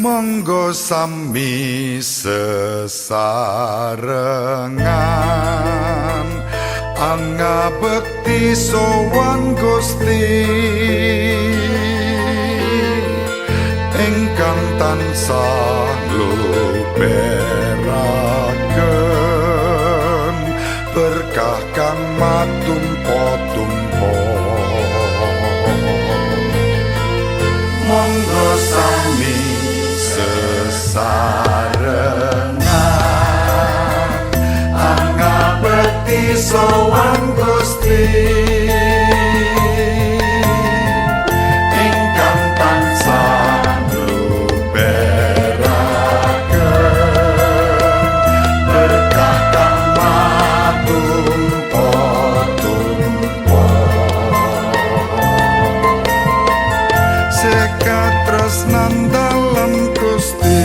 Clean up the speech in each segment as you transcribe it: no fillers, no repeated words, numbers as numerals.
Monggo sami sesarengan angabekti sowan Gusti ingkang tansah ngluberaken berkah kang matumpa-tumpa. Monggo sami sesarengan angabekti sowan Gusti ingkang tansah ngluberaken berkah kang matumpa-tumpa. Sekatresnan dalem Gusti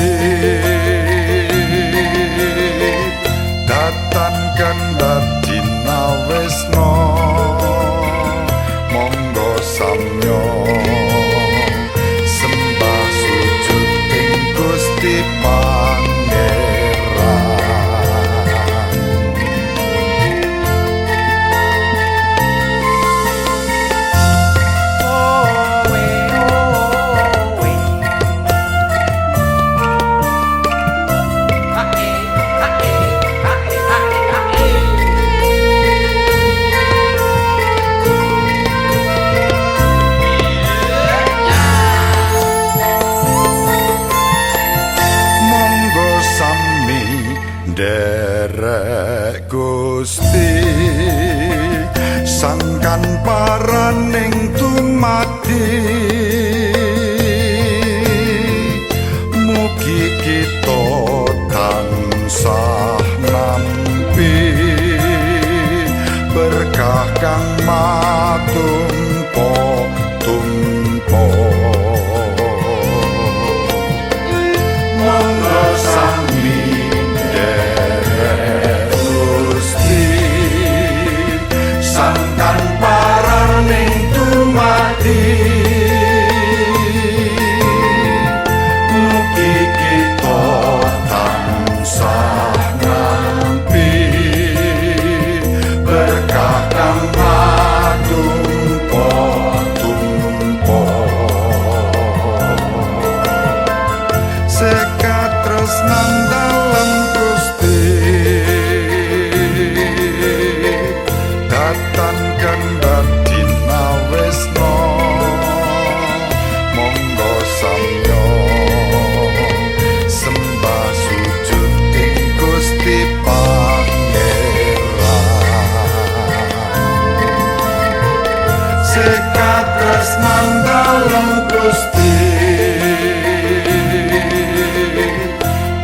datan kandhati nawesna monggo samya sembah sujud ing Gusti Pangeran. Derek Gusti sangkan paraning tumati mugi kita tansah nampi berkah kang matumpa-tumpa. Monggo sami sangkan paraning tumati mugi kita tansah nampi berkah kang matumpa-tumpa. Sekatresnan dalem Gusti datan kandhati nawesna monggo samya sembah sujud ing Gusti Pangeran. Sekatresnan dalem Gusti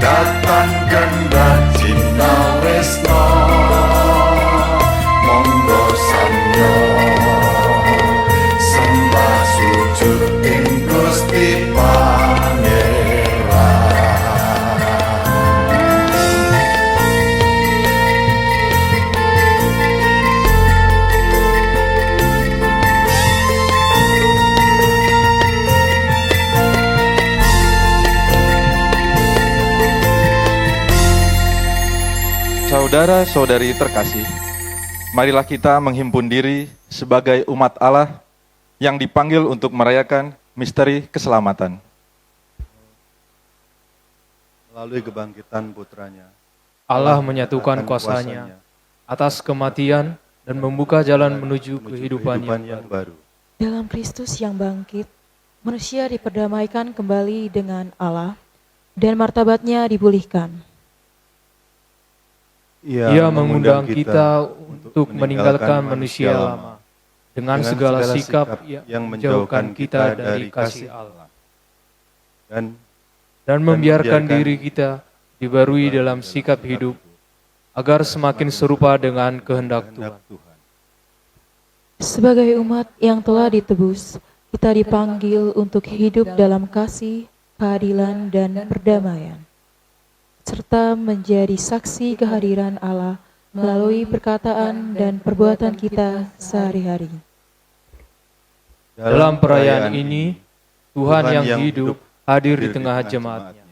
datan kandhati nawesna monggo samya sembah sujud ing Gusti Pangeran. Saudara-saudari terkasih, marilah kita menghimpun diri sebagai umat Allah yang dipanggil untuk merayakan misteri keselamatan. Melalui kebangkitan putranya, Allah menyatukan kuasanya atas kematian dan membuka jalan menuju kehidupan yang baru. Dalam Kristus yang bangkit, manusia diperdamaikan kembali dengan Allah dan martabatnya dipulihkan. Ia mengundang kita untuk meninggalkan manusia lama dengan segala sikap yang menjauhkan kita dari kasih Allah dan membiarkan diri kita dibarui dalam sikap hidup agar semakin serupa dengan kehendak Tuhan. Sebagai umat yang telah ditebus, kita dipanggil untuk hidup dalam kasih, keadilan, dan perdamaian, serta menjadi saksi kehadiran Allah melalui perkataan dan perbuatan kita sehari-hari. Dalam perayaan ini, Tuhan yang hidup hadir di tengah jemaatnya.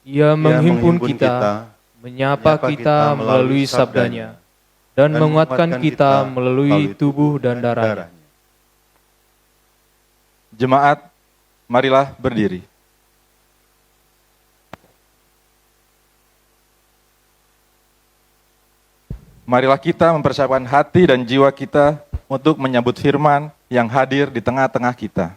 Ia menghimpun kita, menyapa kita melalui sabdanya, dan menguatkan kita melalui tubuh dan darahnya. Jemaat, marilah berdiri. Marilah kita mempersiapkan hati dan jiwa kita untuk menyambut firman yang hadir di tengah-tengah kita.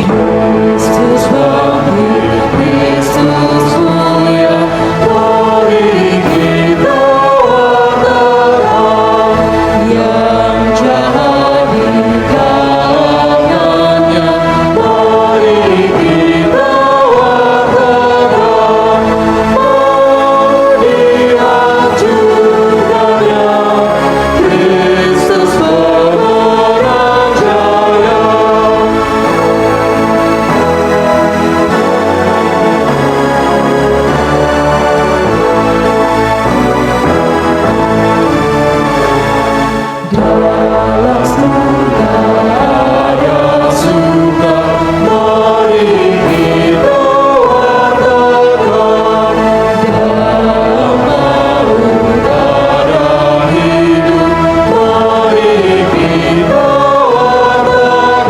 Kristus bangkit, Kristus mulia, mari kita wartakan yang jahat di kalangannya. Mari kita wartakan, melihat juraganya, Kristus pemenang jaya. Dalam surga ada surga, mari kita wartakan. Dalam maut ada hidup, mari kita wartakan.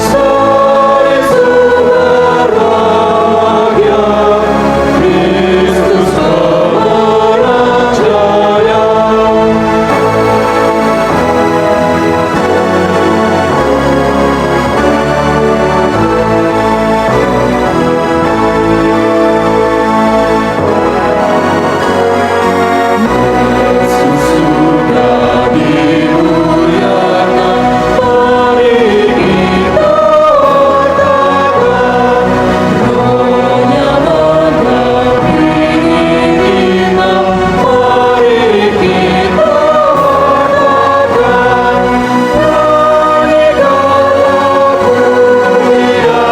Sore sudah bahagia, Kristus pemenang jaya. Yesus sudah dimuliakan, mari kita wartakan. Rohnya mendampingi kita, mari kita wartakan. Nyanyikanlah pujian,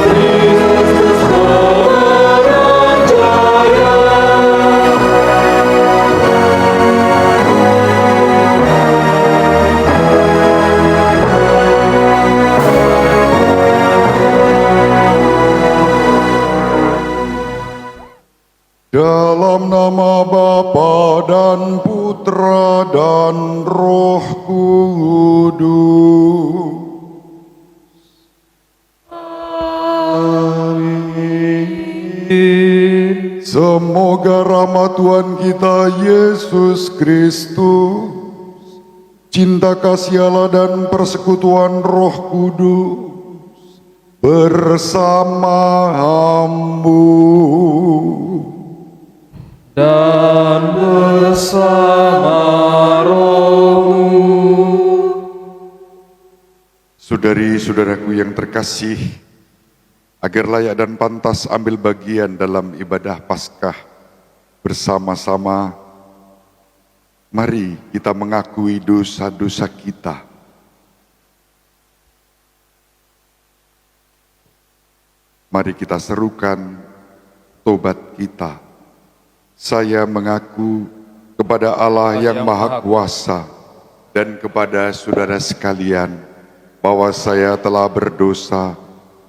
Kristus pemenang jaya. Dalam nama Bapa dan Putra dan Roh Kudus. Amin. Semoga rahmat Tuhan kita Yesus Kristus, cinta kasih Allah dan persekutuan Roh Kudus bersama-mu. Dan bersama rohmu. Saudari-saudaraku yang terkasih, agar layak dan pantas ambil bagian dalam ibadah Paskah bersama-sama, mari kita mengakui dosa-dosa kita. Mari kita serukan tobat kita. Saya mengaku kepada Allah yang Maha Kuasa dan kepada saudara sekalian bahwa saya telah berdosa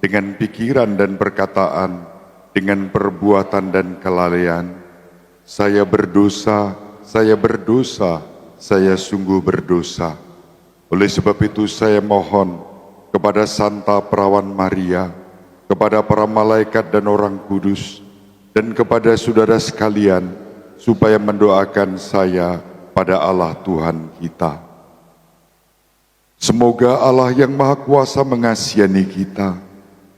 dengan pikiran dan perkataan, dengan perbuatan dan kelalaian. Saya berdosa, saya sungguh berdosa. Oleh sebab itu saya mohon kepada Santa Perawan Maria, kepada para malaikat dan orang kudus, dan kepada saudara sekalian, supaya mendoakan saya pada Allah Tuhan kita. Semoga Allah yang Maha Kuasa mengasihani kita,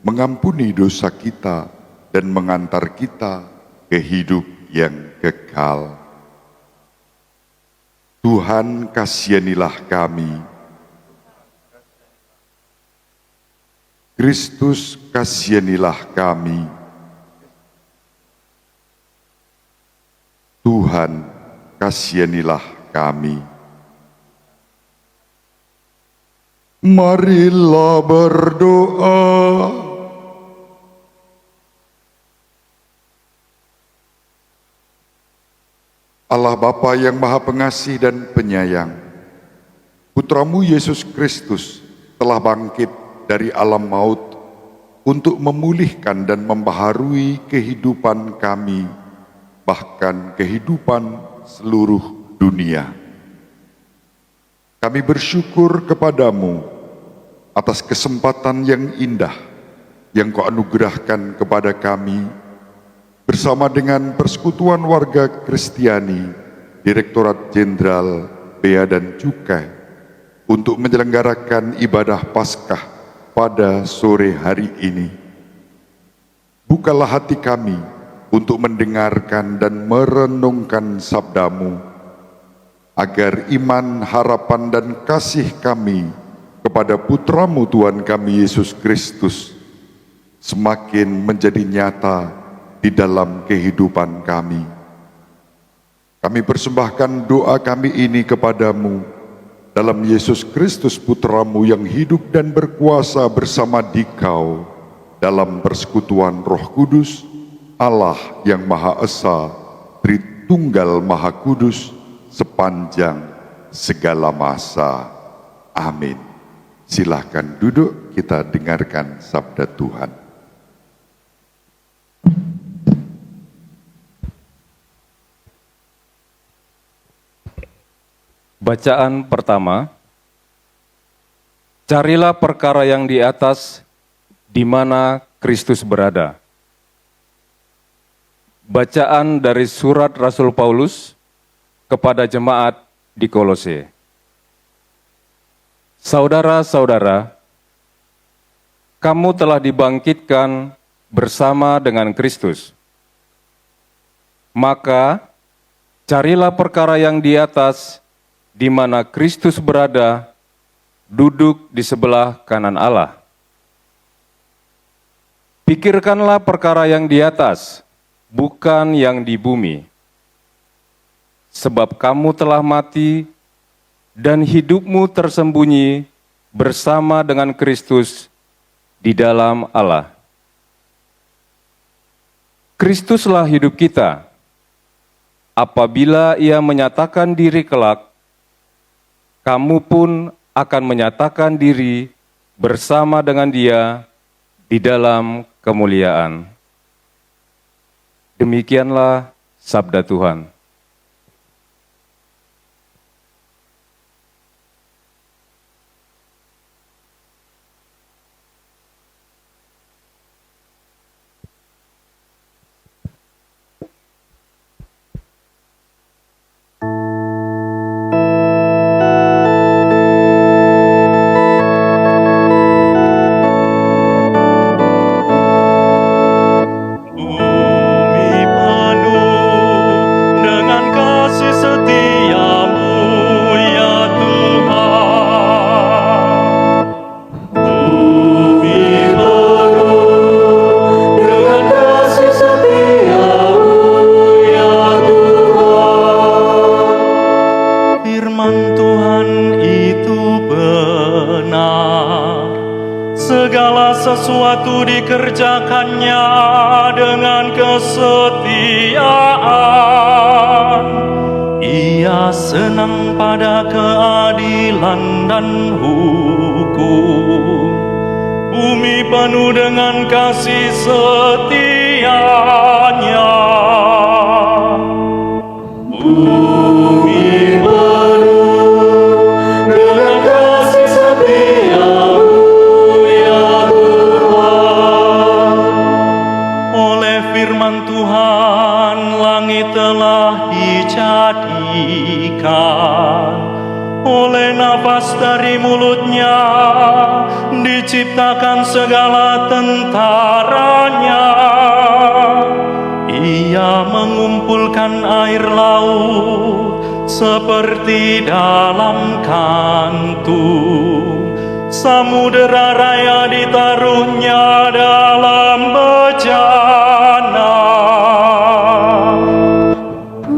mengampuni dosa kita, dan mengantar kita ke hidup yang kekal. Tuhan, kasihanilah kami. Kristus, kasihanilah kami. Tuhan, kasihanilah kami. Marilah berdoa. Allah Bapa yang Maha Pengasih dan Penyayang, Putramu Yesus Kristus telah bangkit dari alam maut untuk memulihkan dan membaharui kehidupan kami, bahkan kehidupan seluruh dunia. Kami bersyukur kepadamu atas kesempatan yang indah yang Kau anugerahkan kepada kami bersama dengan Persekutuan Warga Kristiani, Direktorat Jenderal Bea dan Cukai, untuk menyelenggarakan ibadah Paskah pada sore hari ini. Bukalah hati kami untuk mendengarkan dan merenungkan sabda-Mu, agar iman, harapan, dan kasih kami kepada Putra-Mu Tuhan kami Yesus Kristus semakin menjadi nyata di dalam kehidupan kami. Kami persembahkan doa kami ini kepadamu dalam Yesus Kristus Putra-Mu yang hidup dan berkuasa bersama Dikau dalam persekutuan Roh Kudus, Allah yang Maha Esa, Tritunggal Maha Kudus, sepanjang segala masa. Amin. Silahkan duduk, kita dengarkan sabda Tuhan. Bacaan pertama, carilah perkara yang di atas, di mana Kristus berada. Bacaan dari surat Rasul Paulus kepada jemaat di Kolose. Saudara-saudara, kamu telah dibangkitkan bersama dengan Kristus. Maka, carilah perkara yang di atas, di mana Kristus berada, duduk di sebelah kanan Allah. Pikirkanlah perkara yang di atas, bukan yang di bumi. Sebab kamu telah mati, dan hidupmu tersembunyi bersama dengan Kristus di dalam Allah. Kristuslah hidup kita. Apabila Ia menyatakan diri kelak, kamu pun akan menyatakan diri bersama dengan Dia di dalam kemuliaan. Demikianlah sabda Tuhan. Sesuatu dikerjakannya dengan kesetiaan. Ia senang pada keadilan dan hukum. Bumi penuh dengan kasih setianya. Bumi penuh dengan kasih setia-Mu. Firman Tuhan, langit telah dijadikan. Oleh nafas dari mulut-Nya diciptakan segala tentaranya. Ia mengumpulkan air laut seperti dalam kantung. Samudera raya ditaruhnya dalam bejana.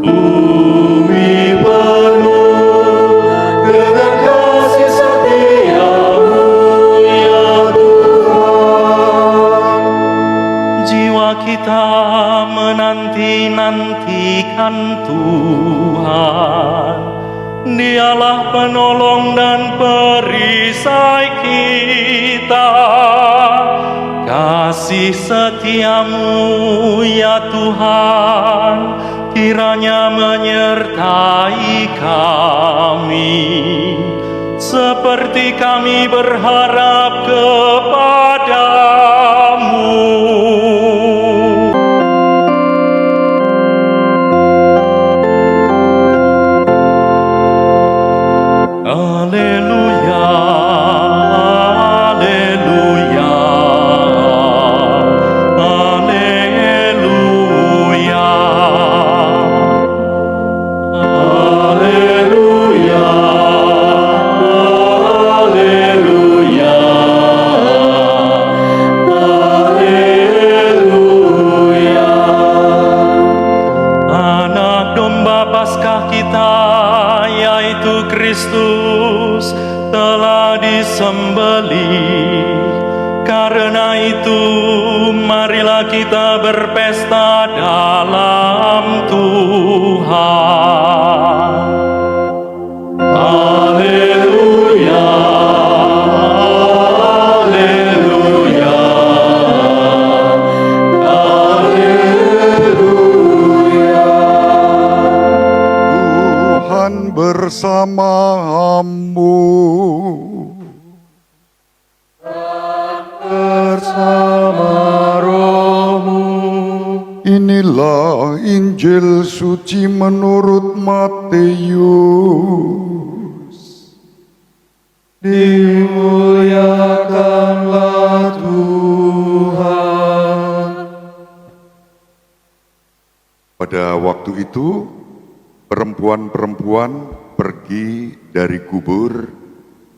Bumi penuh dengan kasih setia-Mu, ya Tuhan. Jiwa kita menanti-nantikan Tuhan. Dialah penolong dan perisai kita. Kasih setiamu ya Tuhan, kiranya menyertai kami, seperti kami berharap kepadamu. Haleluya, haleluya, haleluya, haleluya, haleluya, haleluya. Anak domba Paskah kita, yaitu Kristus, telah disembelih. Karena itu, marilah kita berpesta dalam Tuhan. Haleluya, haleluya, haleluya. Tuhan bersamamu. Bersama rohmu. Inilah Injil suci menurut Matius. Dimuliakanlah Tuhan. Pada waktu itu, perempuan-perempuan pergi dari kubur,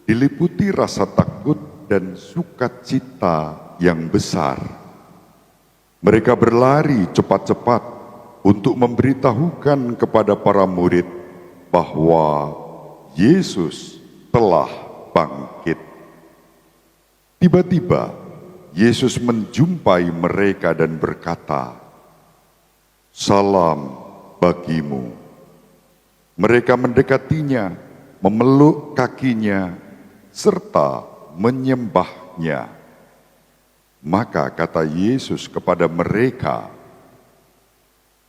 diliputi rasa takut dan sukacita yang besar. Mereka berlari cepat-cepat untuk memberitahukan kepada para murid bahwa Yesus telah bangkit. Tiba-tiba, Yesus menjumpai mereka dan berkata, "Salam bagimu." Mereka mendekatinya, memeluk kakinya, serta menyembahnya. Maka kata Yesus kepada mereka,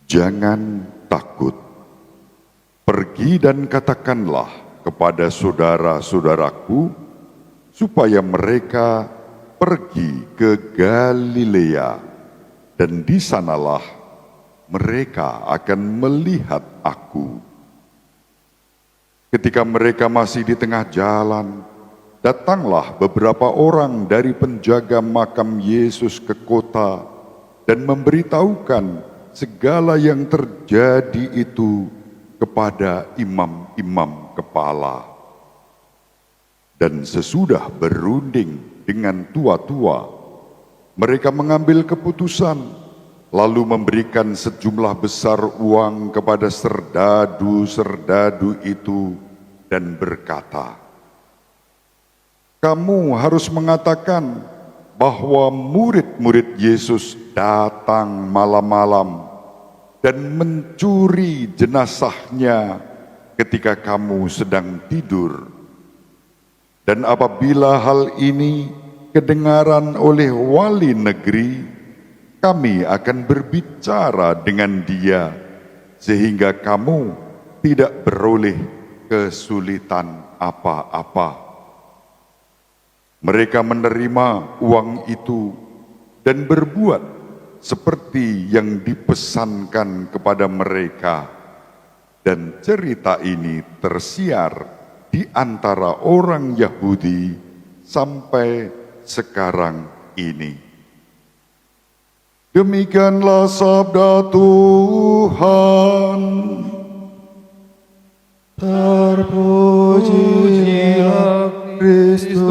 "Jangan takut. Pergi dan katakanlah kepada saudara-saudaraku, supaya mereka pergi ke Galilea, dan di sanalah mereka akan melihat aku." Ketika mereka masih di tengah jalan, datanglah beberapa orang dari penjaga makam Yesus ke kota dan memberitahukan segala yang terjadi itu kepada imam-imam kepala. Dan sesudah berunding dengan tua-tua, mereka mengambil keputusan, lalu memberikan sejumlah besar uang kepada serdadu-serdadu itu dan berkata, "Kamu harus mengatakan bahwa murid-murid Yesus datang malam-malam dan mencuri jenazahnya ketika kamu sedang tidur. Dan apabila hal ini kedengaran oleh wali negeri, kami akan berbicara dengan dia sehingga kamu tidak beroleh kesulitan apa-apa." Mereka menerima uang itu dan berbuat seperti yang dipesankan kepada mereka. Dan cerita ini tersiar di antara orang Yahudi sampai sekarang ini. Demikianlah sabda Tuhan. Terpujilah Kristus.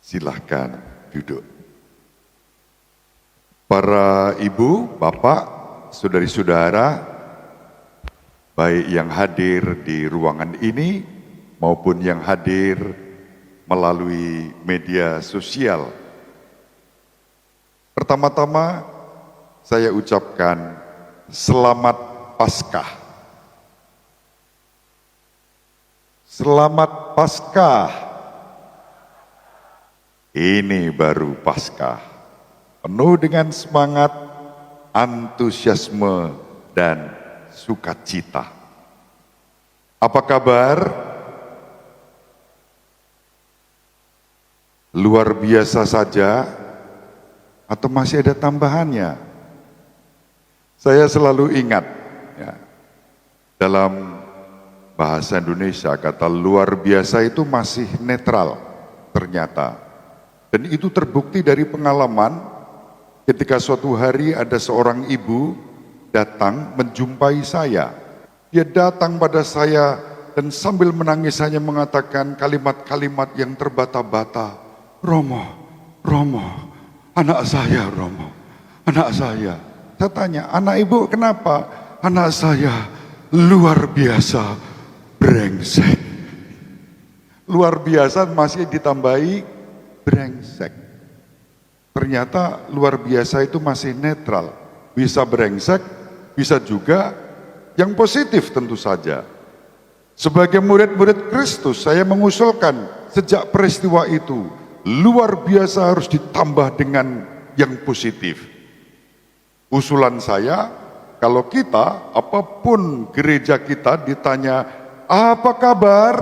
Silahkan duduk. Para ibu, bapak, saudari-saudara, baik yang hadir di ruangan ini maupun yang hadir melalui media sosial. Pertama-tama saya ucapkan selamat Paskah. Selamat Paskah. Ini baru Paskah. Penuh dengan semangat, antusiasme, dan sukacita. Apa kabar? Luar biasa saja atau masih ada tambahannya? Saya selalu ingat ya, dalam bahasa Indonesia kata luar biasa itu masih netral ternyata. Dan itu terbukti dari pengalaman ketika suatu hari ada seorang ibu datang menjumpai saya. Dia datang pada saya dan sambil menangis hanya mengatakan kalimat-kalimat yang terbata-bata. Romo, Romo, anak saya Romo, anak saya. Saya tanya, anak ibu kenapa? Anak saya luar biasa brengsek. Luar biasa masih ditambahi brengsek. Ternyata luar biasa itu masih netral. Bisa brengsek, bisa juga yang positif tentu saja. Sebagai murid-murid Kristus, saya mengusulkan sejak peristiwa itu, luar biasa harus ditambah dengan yang positif. Usulan saya, kalau kita, apapun gereja kita ditanya, apa kabar?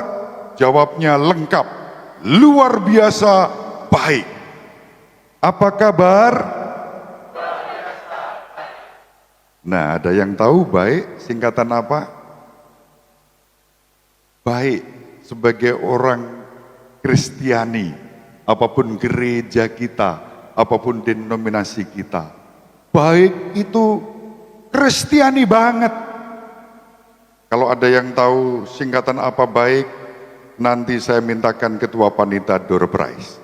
Jawabnya lengkap, luar biasa baik. Apa kabar? Nah, ada yang tahu baik singkatan apa? Baik sebagai orang Kristiani, apapun gereja kita, apapun denominasi kita. Baik itu Kristiani banget. Kalau ada yang tahu singkatan apa baik, nanti saya mintakan ketua panitia door prize.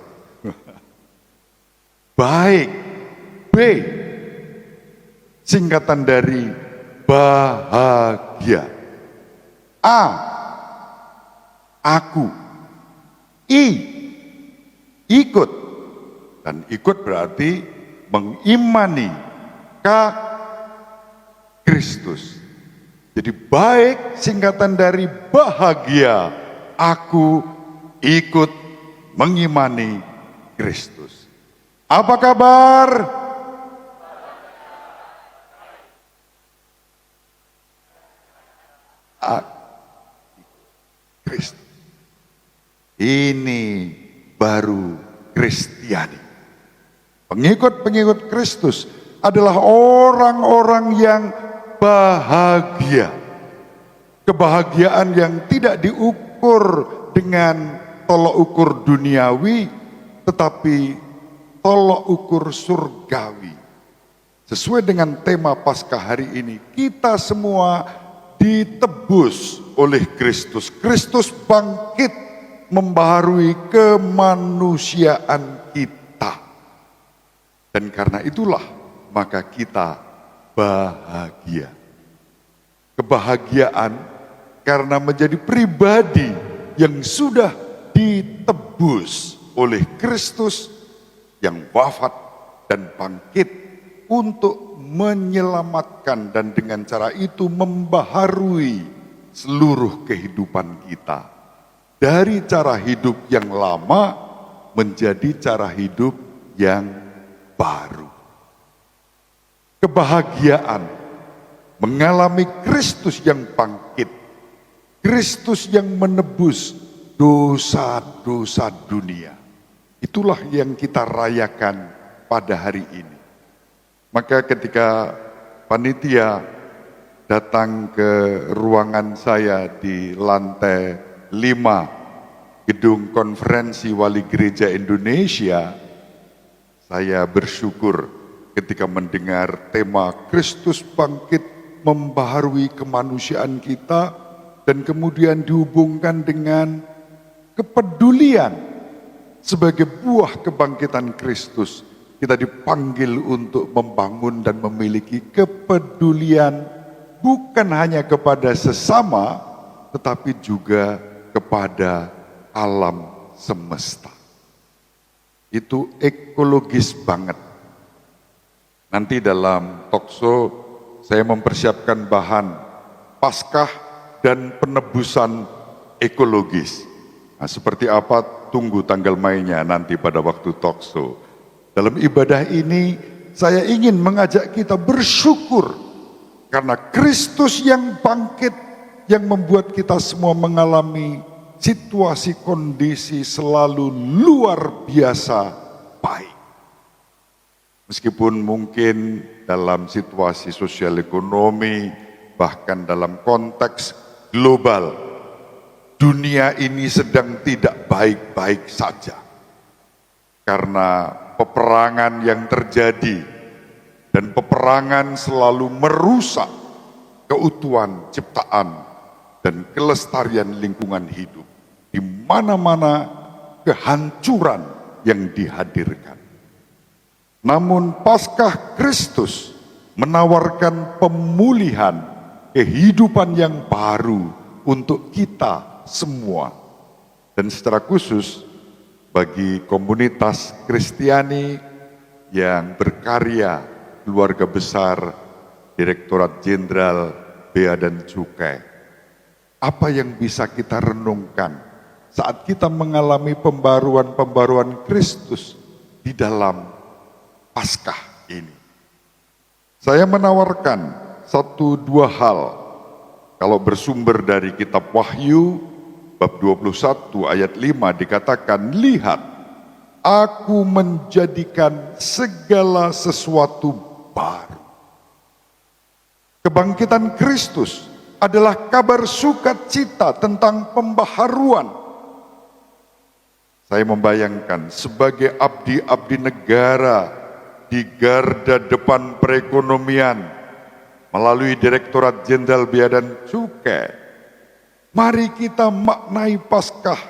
Baik, B, singkatan dari bahagia. A, aku. I, ikut. Dan ikut berarti mengimani Kristus. Jadi baik singkatan dari bahagia, aku ikut mengimani Kristus. Apa kabar? Kristus. Ini baru Kristiani. Pengikut-pengikut Kristus adalah orang-orang yang bahagia. Kebahagiaan yang tidak diukur dengan tolok ukur duniawi, tetapi tolok ukur surgawi. Sesuai dengan tema Paskah hari ini, kita semua ditebus oleh Kristus. Kristus bangkit membaharui kemanusiaan kita. Dan karena itulah maka kita bahagia. Kebahagiaan karena menjadi pribadi yang sudah ditebus oleh Kristus yang wafat dan bangkit untuk menyelamatkan dan dengan cara itu membaharui seluruh kehidupan kita. Dari cara hidup yang lama menjadi cara hidup yang baru. Kebahagiaan mengalami Kristus yang bangkit, Kristus yang menebus dosa-dosa dunia. Itulah yang kita rayakan pada hari ini. Maka ketika panitia datang ke ruangan saya di lantai 5 Gedung Konferensi Wali Gereja Indonesia, saya bersyukur ketika mendengar tema Kristus bangkit membaharui kemanusiaan kita dan kemudian dihubungkan dengan kepedulian sebagai buah kebangkitan Kristus. Kita dipanggil untuk membangun dan memiliki kepedulian bukan hanya kepada sesama tetapi juga kepada alam semesta. Itu ekologis banget. Nanti dalam talkshow saya mempersiapkan bahan Paskah dan penebusan ekologis. Nah, seperti apa tunggu tanggal mainnya nanti pada waktu talkshow. Dalam ibadah ini saya ingin mengajak kita bersyukur karena Kristus yang bangkit, yang membuat kita semua mengalami situasi kondisi selalu luar biasa baik. Meskipun mungkin dalam situasi sosial ekonomi, bahkan dalam konteks global, dunia ini sedang tidak baik-baik saja. Karena peperangan yang terjadi, dan peperangan selalu merusak keutuhan ciptaan dan kelestarian lingkungan hidup. Di mana-mana kehancuran yang dihadirkan. Namun Paskah Kristus menawarkan pemulihan kehidupan yang baru untuk kita semua. Dan secara khusus bagi komunitas Kristiani yang berkarya keluarga besar Direktorat Jenderal Bea dan Cukai. Apa yang bisa kita renungkan saat kita mengalami pembaruan-pembaruan Kristus di dalam Paskah ini? Saya menawarkan 1-2 hal. Kalau bersumber dari kitab Wahyu bab 21 ayat 5 dikatakan, lihat, aku menjadikan segala sesuatu baru. Kebangkitan Kristus adalah kabar sukacita tentang pembaharuan. Saya membayangkan sebagai abdi-abdi negara di garda depan perekonomian melalui Direktorat Jenderal Bea dan Cukai, mari kita maknai Paskah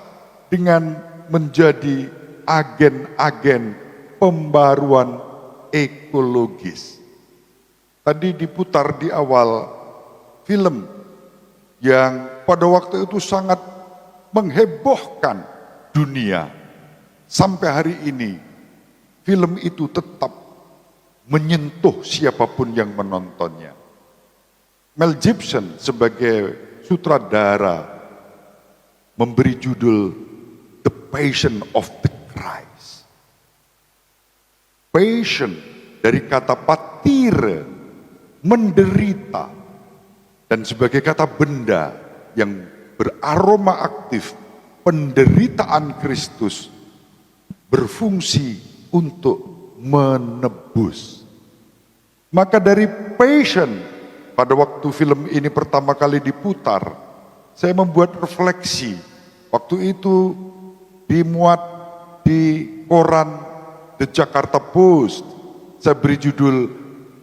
dengan menjadi agen-agen pembaruan ekologis. Tadi diputar di awal film yang pada waktu itu sangat menghebohkan dunia. Sampai hari ini film itu tetap menyentuh siapapun yang menontonnya. Mel Gibson sebagai sutradara memberi judul The Passion of the Christ. Passion dari kata patire, menderita, dan sebagai kata benda yang beraroma aktif, penderitaan Kristus berfungsi untuk menebus. Maka dari passion, pada waktu film ini pertama kali diputar, saya membuat refleksi. Waktu itu dimuat di koran The Jakarta Post. Saya beri judul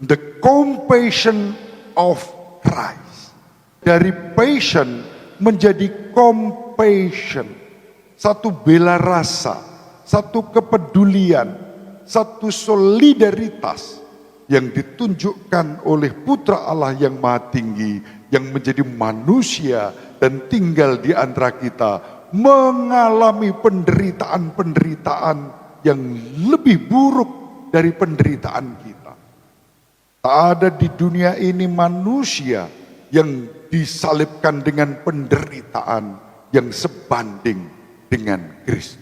The Compassion of Christ. Dari passion menjadi compassion. Satu bela rasa, satu kepedulian, satu solidaritas yang ditunjukkan oleh Putra Allah yang Maha Tinggi, yang menjadi manusia dan tinggal di antara kita, mengalami penderitaan-penderitaan yang lebih buruk dari penderitaan kita. Tak ada di dunia ini manusia yang disalibkan dengan penderitaan yang sebanding dengan Kristus.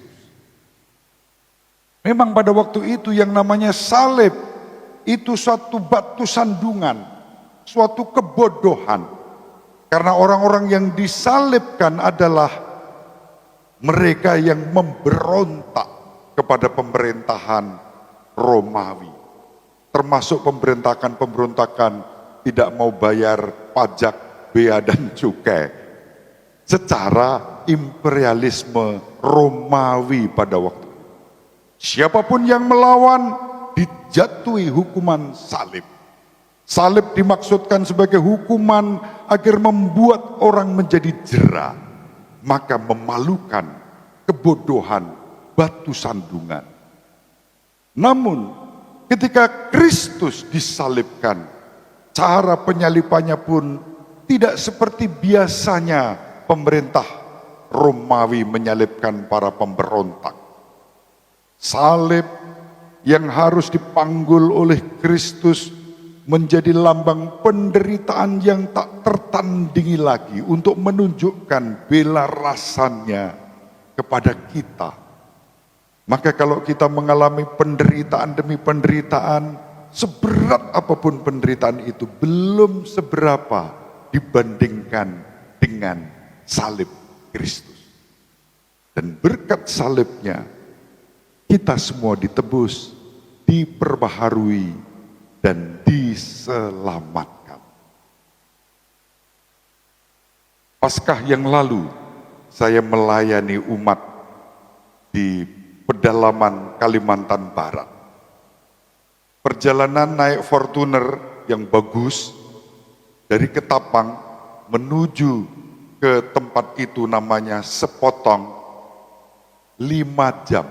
Memang pada waktu itu yang namanya salib itu suatu batu sandungan, suatu kebodohan. Karena orang-orang yang disalibkan adalah mereka yang memberontak kepada pemerintahan Romawi. Termasuk pemberontakan tidak mau bayar pajak, bea dan cukai. Secara imperialisme Romawi pada waktu itu. Siapapun yang melawan dijatuhi hukuman salib. Salib dimaksudkan sebagai hukuman agar membuat orang menjadi jera. Maka memalukan, kebodohan, batu sandungan. Namun ketika Kristus disalibkan, cara penyalipannya pun tidak seperti biasanya pemerintah Romawi menyalibkan para pemberontak. Salib yang harus dipanggul oleh Kristus menjadi lambang penderitaan yang tak tertandingi lagi untuk menunjukkan bela rasanya kepada kita. Maka kalau kita mengalami penderitaan demi penderitaan, seberat apapun penderitaan itu belum seberapa dibandingkan dengan salib Kristus. Dan berkat salibnya, kita semua ditebus, diperbaharui, dan diselamatkan. Paskah yang lalu, saya melayani umat di pedalaman Kalimantan Barat. Perjalanan naik Fortuner yang bagus dari Ketapang menuju ke tempat itu namanya Sepotong 5 jam.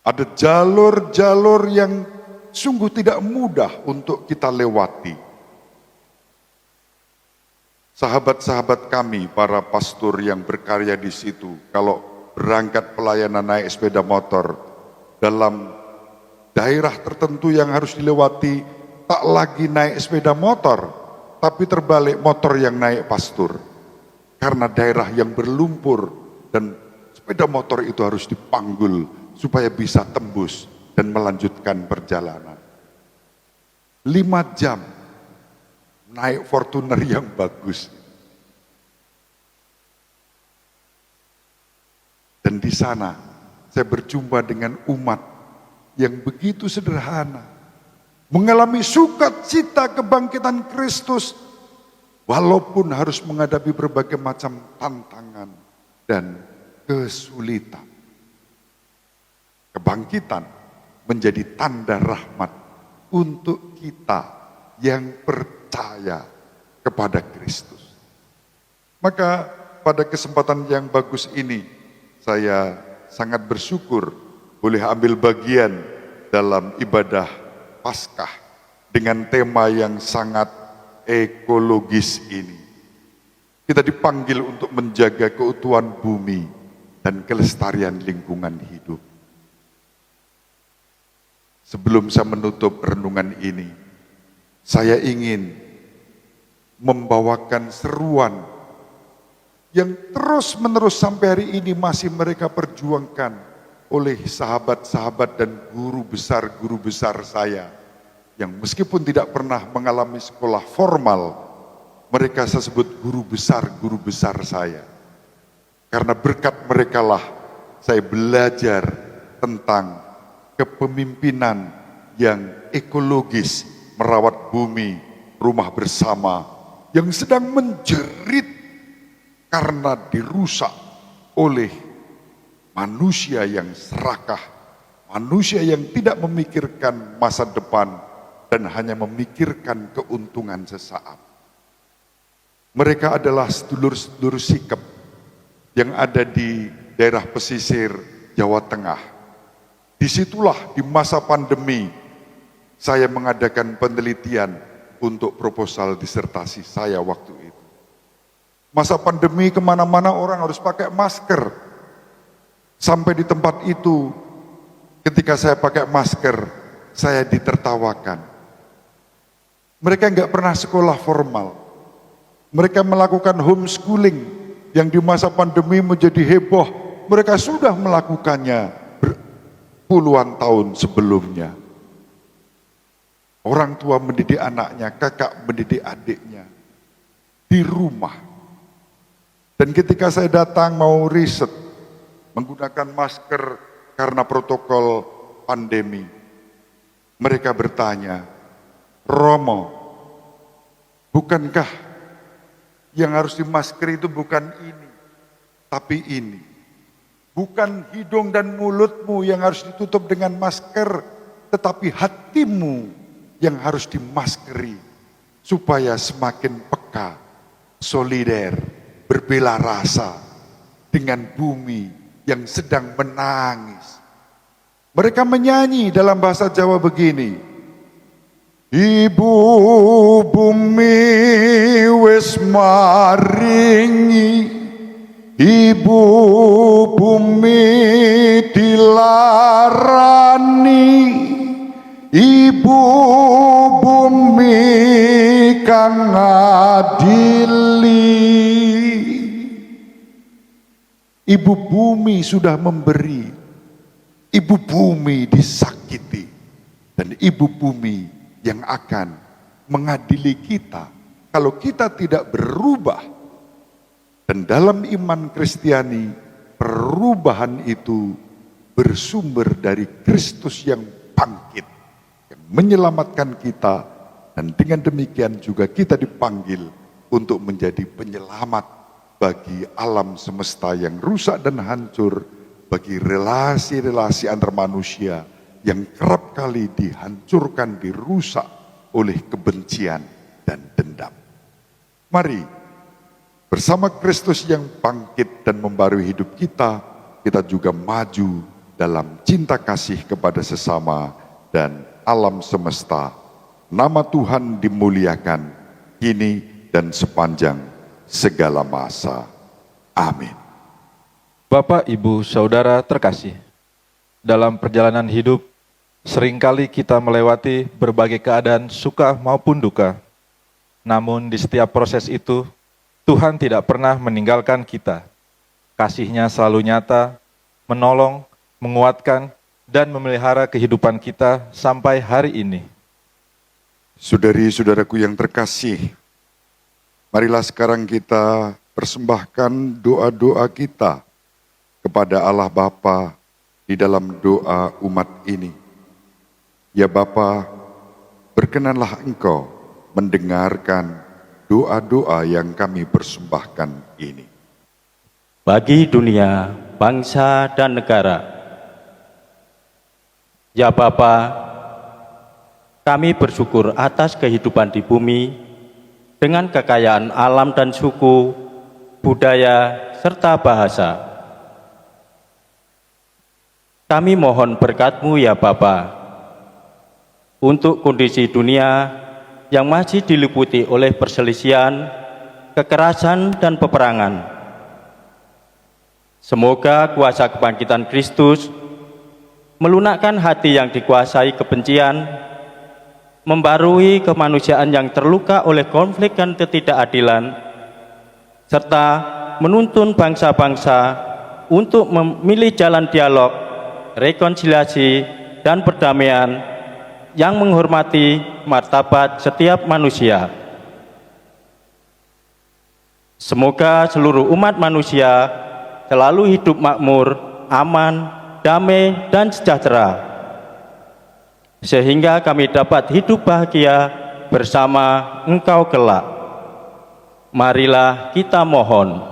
Ada jalur-jalur yang sungguh tidak mudah untuk kita lewati. Sahabat-sahabat kami, para pastor yang berkarya di situ, kalau berangkat pelayanan naik sepeda motor dalam daerah tertentu yang harus dilewati, tak lagi naik sepeda motor, tapi terbalik motor yang naik pastor. Karena daerah yang berlumpur dan sepeda motor itu harus dipanggul supaya bisa tembus dan melanjutkan perjalanan. 5 jam naik Fortuner yang bagus. Dan di sana saya berjumpa dengan umat yang begitu sederhana, mengalami sukacita kebangkitan Kristus, walaupun harus menghadapi berbagai macam tantangan dan kesulitan. Kebangkitan menjadi tanda rahmat untuk kita yang percaya kepada Kristus. Maka pada kesempatan yang bagus ini, saya sangat bersyukur boleh ambil bagian dalam ibadah Paskah dengan tema yang sangat ekologis ini. Kita dipanggil untuk menjaga keutuhan bumi dan kelestarian lingkungan hidup. Sebelum saya menutup renungan ini, saya ingin membawakan seruan yang terus-menerus sampai hari ini masih mereka perjuangkan oleh sahabat-sahabat dan guru besar saya, yang meskipun tidak pernah mengalami sekolah formal, mereka saya sebut guru besar saya. Karena berkat merekalah saya belajar tentang kepemimpinan yang ekologis, merawat bumi, rumah bersama, yang sedang menjerit karena dirusak oleh manusia yang serakah, manusia yang tidak memikirkan masa depan dan hanya memikirkan keuntungan sesaat. Mereka adalah sedulur-sedulur sikap yang ada di daerah pesisir Jawa Tengah. Disitulah di masa pandemi saya mengadakan penelitian untuk proposal disertasi saya waktu itu. Masa pandemi kemana-mana orang harus pakai masker. Sampai di tempat itu ketika saya pakai masker, saya ditertawakan. Mereka nggak pernah sekolah formal. Mereka melakukan homeschooling yang di masa pandemi menjadi heboh. Mereka sudah melakukannya puluhan tahun sebelumnya. Orang tua mendidik anaknya, kakak mendidik adiknya di rumah. Dan ketika saya datang mau riset menggunakan masker karena protokol pandemi, mereka bertanya, Romo, bukankah yang harus dimasker itu bukan ini, tapi ini? Bukan hidung dan mulutmu yang harus ditutup dengan masker, tetapi hatimu yang harus dimaskeri, supaya semakin peka, solider, berbela rasa dengan bumi yang sedang menangis. Mereka menyanyi dalam bahasa Jawa begini, Ibu bumi wis maringi Ibu bumi dilarani, Ibu bumi kang adili. Ibu bumi sudah memberi, ibu bumi disakiti, dan ibu bumi yang akan mengadili kita kalau kita tidak berubah. Dan dalam iman Kristiani, perubahan itu bersumber dari Kristus yang bangkit, yang menyelamatkan kita, dan dengan demikian juga kita dipanggil untuk menjadi penyelamat bagi alam semesta yang rusak dan hancur, bagi relasi-relasi antar manusia yang kerap kali dihancurkan, dirusak oleh kebencian dan dendam. Mari bersama Kristus yang bangkit dan membarui hidup kita, kita juga maju dalam cinta kasih kepada sesama dan alam semesta. Nama Tuhan dimuliakan kini dan sepanjang segala masa. Amin. Bapak, Ibu, Saudara terkasih, dalam perjalanan hidup seringkali kita melewati berbagai keadaan suka maupun duka. Namun di setiap proses itu, Tuhan tidak pernah meninggalkan kita. Kasih-Nya selalu nyata, menolong, menguatkan, dan memelihara kehidupan kita sampai hari ini. Saudari-saudaraku yang terkasih, marilah sekarang kita persembahkan doa-doa kita kepada Allah Bapa di dalam doa umat ini. Ya Bapa, berkenanlah Engkau mendengarkan doa-doa yang kami persembahkan ini. Bagi dunia, bangsa, dan negara. Ya Bapa, kami bersyukur atas kehidupan di bumi dengan kekayaan alam dan suku, budaya, serta bahasa. Kami mohon berkat-Mu ya Bapa, untuk kondisi dunia yang masih diliputi oleh perselisihan, kekerasan, dan peperangan. Semoga kuasa kebangkitan Kristus melunakkan hati yang dikuasai kebencian, membarui kemanusiaan yang terluka oleh konflik dan ketidakadilan, serta menuntun bangsa-bangsa untuk memilih jalan dialog, rekonsiliasi, dan perdamaian yang menghormati martabat setiap manusia. Semoga seluruh umat manusia selalu hidup makmur, aman, damai, dan sejahtera, sehingga kami dapat hidup bahagia bersama Engkau kelak. Marilah kita mohon,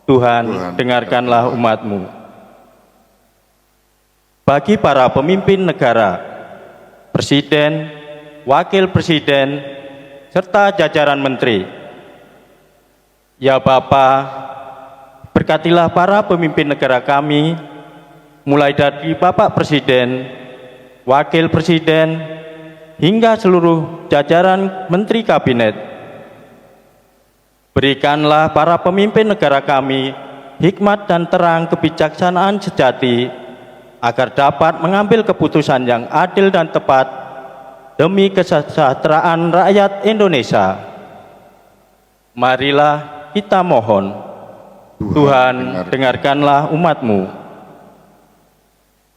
Tuhan, dengarkanlah umat-Mu. Bagi para pemimpin negara, presiden, wakil presiden, serta jajaran menteri, ya Bapa, berkatilah para pemimpin negara kami, mulai dari Bapak Presiden, Wakil Presiden, hingga seluruh jajaran Menteri Kabinet. Berikanlah para pemimpin negara kami hikmat dan terang kebijaksanaan sejati, agar dapat mengambil keputusan yang adil dan tepat demi kesejahteraan rakyat Indonesia. Marilah kita mohon, Tuhan, dengarkanlah umat-Mu.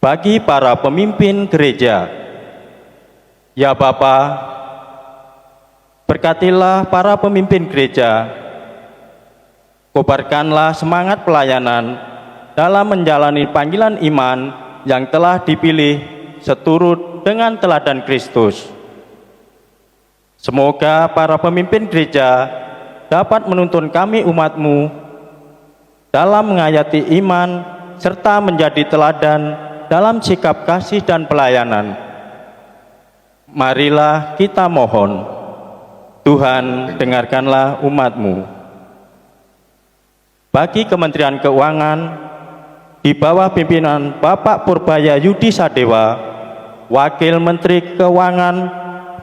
Bagi para pemimpin gereja, ya Bapa, berkatilah para pemimpin gereja, kobarkanlah semangat pelayanan dalam menjalani panggilan iman yang telah dipilih seturut dengan teladan Kristus. Semoga para pemimpin gereja dapat menuntun kami umat-Mu dalam menghayati iman serta menjadi teladan dalam sikap kasih dan pelayanan. Marilah kita mohon, Tuhan, dengarkanlah umat-Mu. Bagi Kementerian Keuangan, di bawah pimpinan Bapak Purbaya Yudi Sadewa, Wakil Menteri Keuangan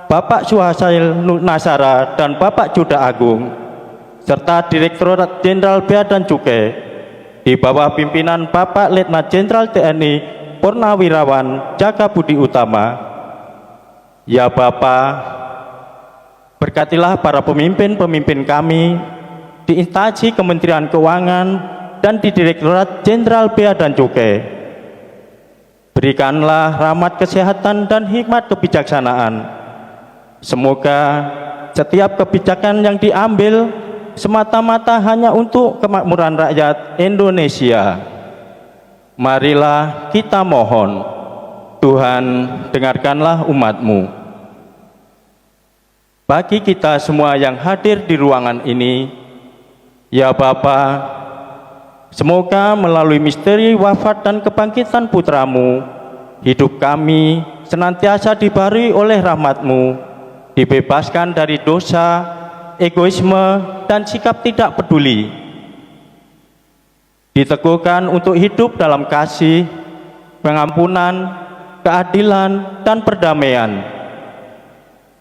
Bapak Suhasail Nasara dan Bapak Juda Agung, serta Direktorat Jenderal Bea dan Cukai, di bawah pimpinan Bapak Letnan Jenderal TNI Purnawirawan Jaka Budi Utama. Ya Bapa, berkatilah para pemimpin-pemimpin kami di instansi Kementerian Keuangan dan di Direktorat Jenderal Bea dan Cukai. Berikanlah rahmat kesehatan dan hikmat kebijaksanaan. Semoga setiap kebijakan yang diambil semata-mata hanya untuk kemakmuran rakyat Indonesia. Marilah kita mohon, Tuhan dengarkanlah umat-Mu. Bagi kita semua yang hadir di ruangan ini, ya Bapa, semoga melalui misteri wafat dan kebangkitan putra-Mu, hidup kami senantiasa dibaharui oleh rahmat-Mu, dibebaskan dari dosa, egoisme, dan sikap tidak peduli, diteguhkan untuk hidup dalam kasih, pengampunan, keadilan, dan perdamaian,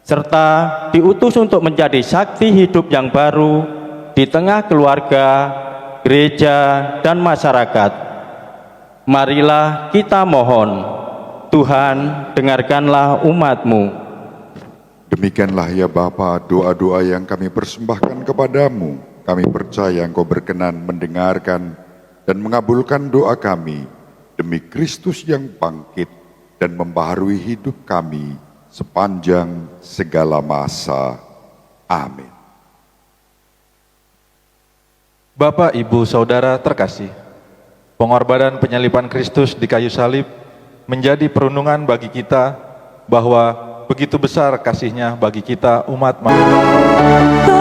serta diutus untuk menjadi saksi hidup yang baru di tengah keluarga, gereja, dan masyarakat. Marilah kita mohon, Tuhan dengarkanlah umat-Mu. Demikianlah ya Bapa, doa-doa yang kami persembahkan kepadamu. Kami percaya Engkau berkenan mendengarkan dan mengabulkan doa kami demi Kristus yang bangkit dan membaharui hidup kami sepanjang segala masa. Amin. Bapak, Ibu, Saudara terkasih, pengorbanan penyaliban Kristus di kayu salib menjadi perundungan bagi kita bahwa begitu besar kasih-Nya bagi kita umat manusia.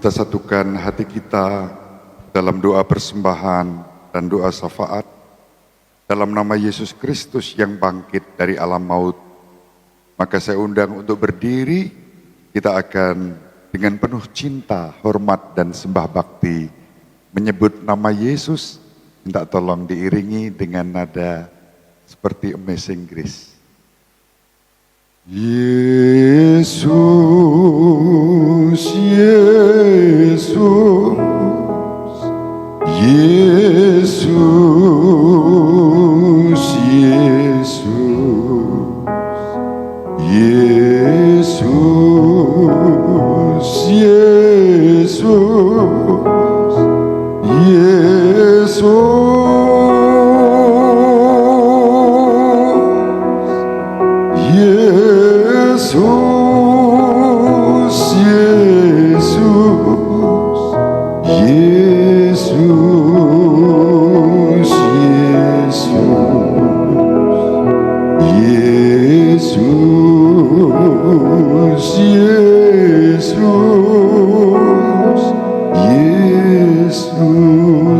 Kita satukan hati kita dalam doa persembahan dan doa syafaat dalam nama Yesus Kristus yang bangkit dari alam maut. Maka saya undang untuk berdiri, kita akan dengan penuh cinta, hormat, dan sembah bakti menyebut nama Yesus. Minta tolong diiringi dengan nada seperti Amazing Grace. Yesus, Yesus, Yesus, Yesus, Yesus, Yesus, Yesus.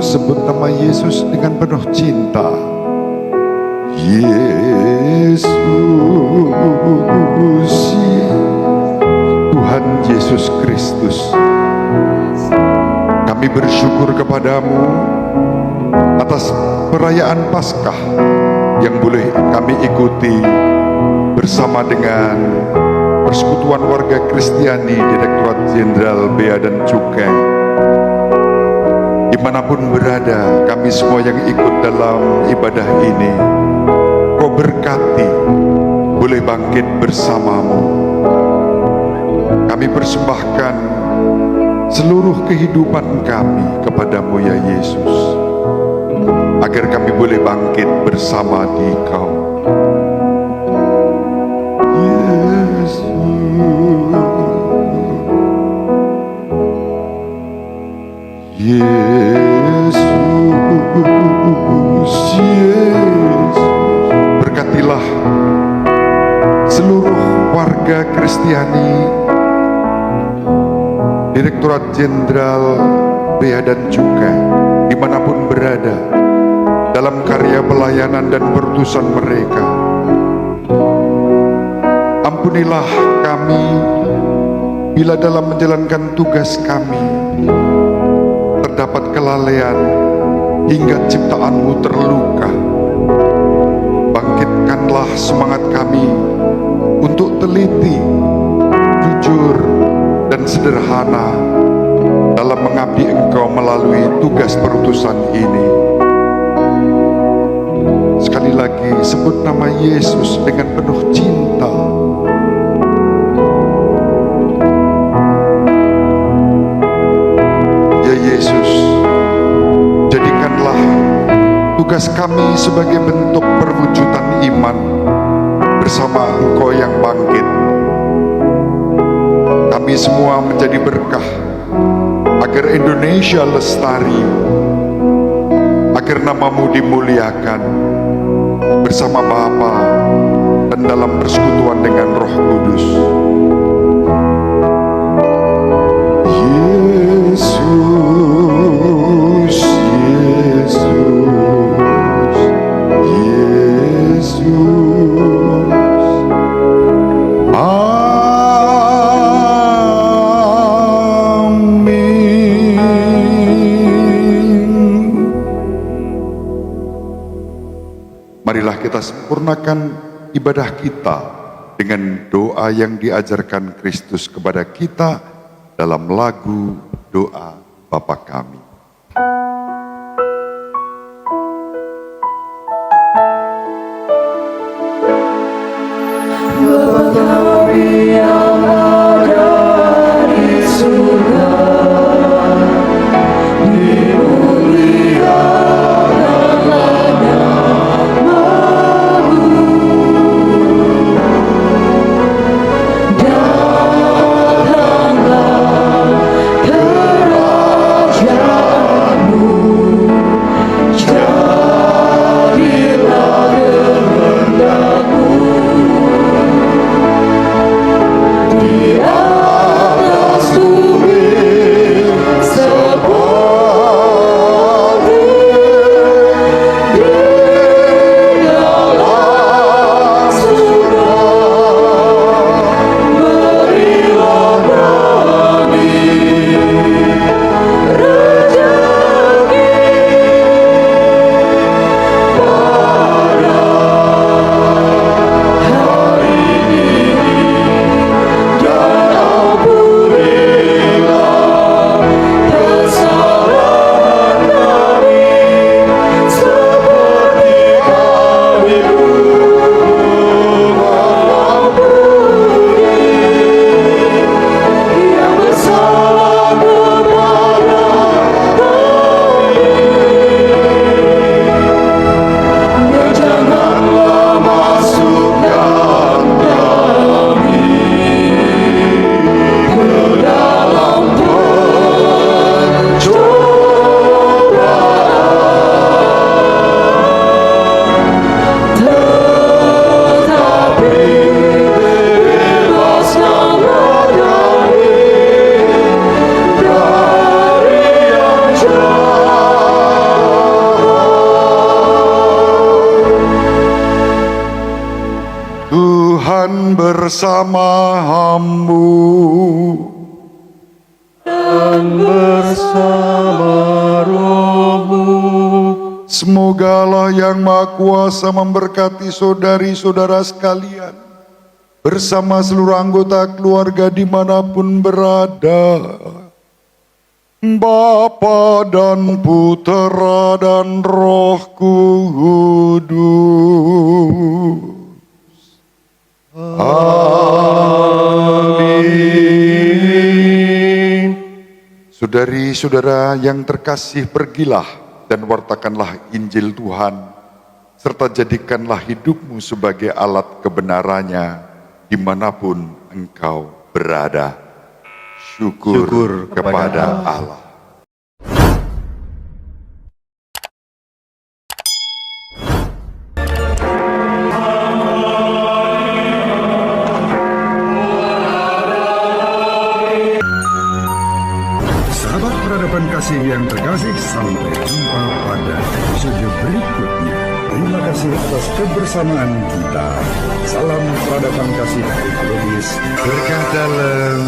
Sebut nama Yesus dengan penuh cinta. Yesus, Tuhan Yesus Kristus, kami bersyukur kepadamu atas perayaan Paskah yang boleh kami ikuti bersama dengan Persekutuan Warga Kristiani Direktorat Jenderal Bea dan Cukai. Dimanapun berada, kami semua yang ikut dalam ibadah ini, Kau berkati, boleh bangkit bersamamu. Kami persembahkan seluruh kehidupan kami kepadamu ya Yesus, agar kami boleh bangkit bersama di Kau. keluarga Kristiani, Direktorat Jenderal Bea dan Cukai, dimanapun berada, dalam karya pelayanan dan perutusan mereka. Ampunilah kami bila dalam menjalankan tugas kami terdapat kelalaian hingga ciptaan-Mu terluka. Bangkitkanlah semangat kami untuk teliti, jujur, dan sederhana dalam mengabdi Engkau melalui tugas perutusan ini. Sekali lagi sebut nama Yesus dengan penuh cinta. Ya Yesus, jadikanlah tugas kami sebagai bentuk perwujudan iman bersama Engkau yang bangkit. Kami semua menjadi berkah agar Indonesia lestari, agar nama-Mu dimuliakan bersama Bapa dan dalam persekutuan dengan Roh Kudus. Yesus, Yesus, Yesus. Marilah kita sempurnakan ibadah kita dengan doa yang diajarkan Kristus kepada kita dalam lagu doa Bapa Kami. Bapa kami yang ada di surga, dimuliakanlah nama-Mu, datanglah kerajaan-Mu, jadilah kehendak-Mu di atas bumi seperti di dalam surga. Berilah kami rezeki pada hari ini, dan ampunilah kesalahan kami seperti kami mengampuni yang bersalah kepada kami. Dan janganlah masukkan kami ke dalam pencobaan, tetapi bebaskanlah kami dari yang jahat. Tuhan bersama-Mu Dan bersama rohmu, Semoga Allah yang Maha Kuasa memberkati saudari-saudara sekalian bersama seluruh anggota keluarga dimanapun berada. Bapa dan Putera dan Roh Kudus. Amin. Saudari-saudara yang terkasih, pergilah dan wartakanlah Injil Tuhan, serta jadikanlah hidupmu sebagai alat kebenarannya dimanapun engkau berada. Syukur kepada Allah. yang terkasih, sampai jumpa pada episode berikutnya. Terima kasih atas kebersamaan kita. Salam peradaban kasih ekologis. Berkah dalam